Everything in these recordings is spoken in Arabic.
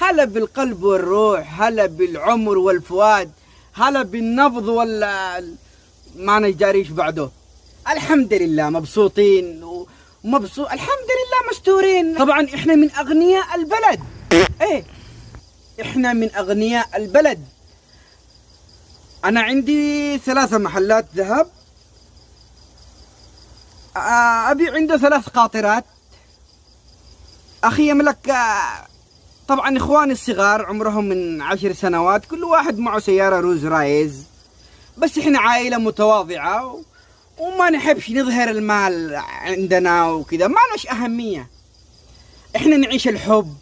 هلا بالقلب والروح، هلا بالعمر والفؤاد، هلا بالنبض ما نجاريش بعده. الحمد لله مبسوطين الحمد لله مستورين. طبعا احنا من اغنياء البلد. ايه احنا من اغنياء البلد. انا عندي 3 محلات ذهب، ابي عنده 3 قاطرات. اخي يملك طبعا اخواني الصغار عمرهم من 10 سنوات، كل واحد معه سيارة روز رايز. بس احنا عائلة متواضعة وما نحبش نظهر المال عندنا وكذا، ما لناش أهمية. احنا نعيش الحب،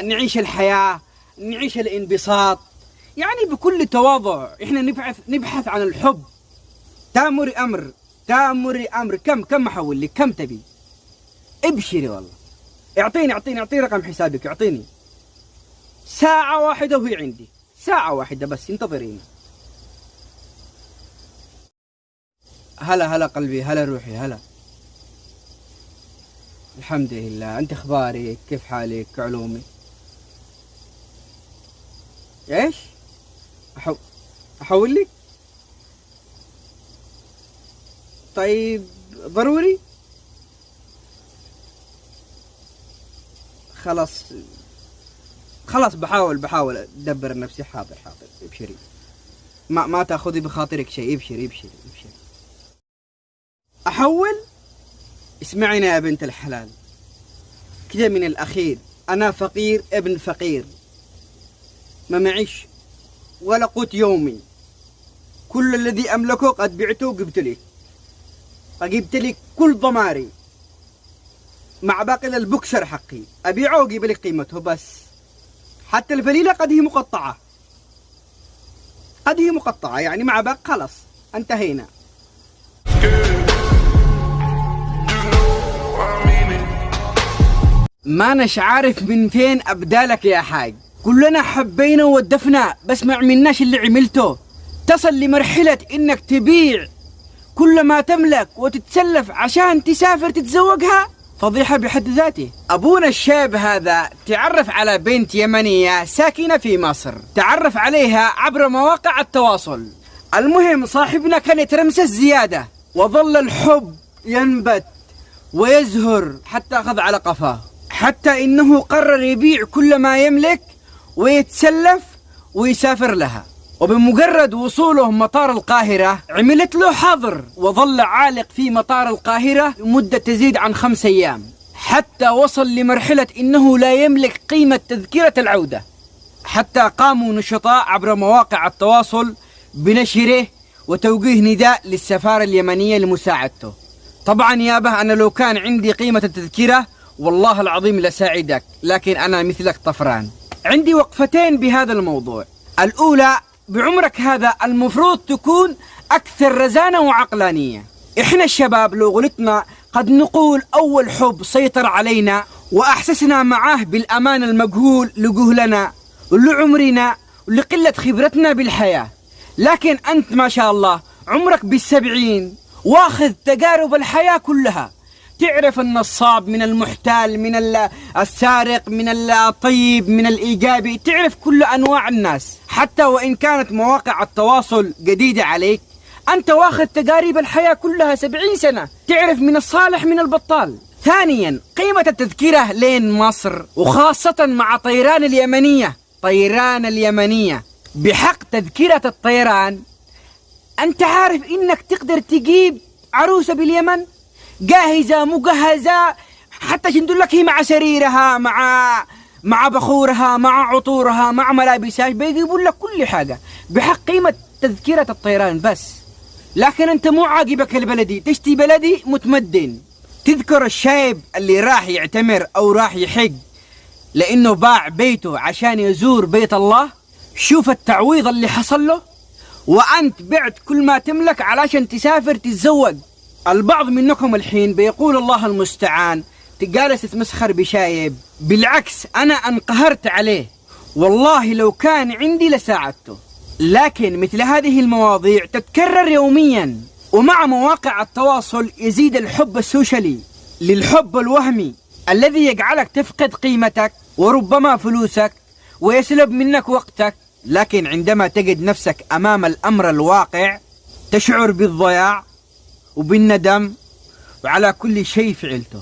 نعيش الحياة، نعيش الانبساط، يعني بكل تواضع. احنا نبحث عن الحب. تامري أمر. كم أحول لك؟ كم تبي؟ ابشري والله. اعطيني رقم حسابك، اعطيني. 1 ساعة وهي عندي، 1 ساعة بس، انتظريني. هلا قلبي، هلا روحي، هلا. الحمد لله. انت اخبارك؟ كيف حالك؟ علومي ايش؟ احول لك؟ طيب ضروري؟ خلاص بحاول ادبر نفسي. حاضر ابشري، ما تاخذي بخاطرك شيء. ابشري. احول؟ اسمعينا يا بنت الحلال، كذا من الاخير. انا فقير ابن فقير، ما معيش ولا قوت يومي. كل الذي املكه قد بعته وجبت لك كل ضماري مع باقي البوكسر حقي، ابيعه واجيب لك قيمته بس. حتى الفليلة قد هي مقطعة يعني مع باقي. خلاص انتهينا. ما نش عارف من فين ابدالك يا حاج. كلنا حبينا وودفنا، بس ما عملناش اللي عملته. تصل لمرحلة انك تبيع كل ما تملك وتتسلف عشان تسافر تتزوجها، فضيحة بحد ذاته. أبونا الشاب هذا تعرف على بنت يمنية ساكنة في مصر، تعرف عليها عبر مواقع التواصل. المهم صاحبنا كان يترمسس زيادة، وظل الحب ينبت ويزهر حتى أخذ على قفاه، حتى إنه قرر يبيع كل ما يملك ويتسلف ويسافر لها. وبمجرد وصوله مطار القاهرة عملت له حظر، وظل عالق في مطار القاهرة مدة تزيد عن 5 أيام، حتى وصل لمرحلة إنه لا يملك قيمة تذكرة العودة. حتى قاموا نشطاء عبر مواقع التواصل بنشره وتوجيه نداء للسفارة اليمنية لمساعدته. طبعا يابه أنا لو كان عندي قيمة التذكرة والله العظيم لساعدك، لكن أنا مثلك طفران. عندي وقفتين بهذا الموضوع. الأولى، بعمرك هذا المفروض تكون أكثر رزانة وعقلانية. إحنا الشباب لو غلطنا قد نقول أول حب سيطر علينا وأحسسنا معاه بالأمان المجهول لجهلنا ولعمرنا ولقلة خبرتنا بالحياة. لكن أنت ما شاء الله عمرك بال70 واخذ تجارب الحياة كلها، تعرف النصاب من المحتال، من السارق، من الطيب، من الإيجابي، تعرف كل أنواع الناس. حتى وإن كانت مواقع التواصل جديدة عليك، أنت واخذ تجارب الحياة كلها 70 سنة، تعرف من الصالح من البطال. ثانيا، قيمة التذكرة لين مصر، وخاصة مع طيران اليمنية بحق تذكرة الطيران. أنت عارف إنك تقدر تجيب عروسة باليمن جاهزة مجهزة، حتى شندلك هي مع سريرها، مع بخورها، مع عطورها، مع ملابسها، بيجيبوا لك كل حاجة بحق قيمة تذكرة الطيران بس. لكن أنت مو عاجبك البلدي، تشتي بلدي متمدن. تذكر الشايب اللي راح يعتمر أو راح يحج لأنه باع بيته عشان يزور بيت الله؟ شوف التعويض اللي حصل له. وأنت بعت كل ما تملك علشان تسافر تتزوج. البعض منكم الحين بيقول الله المستعان تجالس تتمسخر بشايب. بالعكس أنا انقهرت عليه، والله لو كان عندي لساعدته. لكن مثل هذه المواضيع تتكرر يوميا، ومع مواقع التواصل يزيد الحب السوشيالي للحب الوهمي الذي يجعلك تفقد قيمتك وربما فلوسك ويسلب منك وقتك، لكن عندما تجد نفسك أمام الأمر الواقع تشعر بالضياع وبالندم وعلى كل شيء فعلته.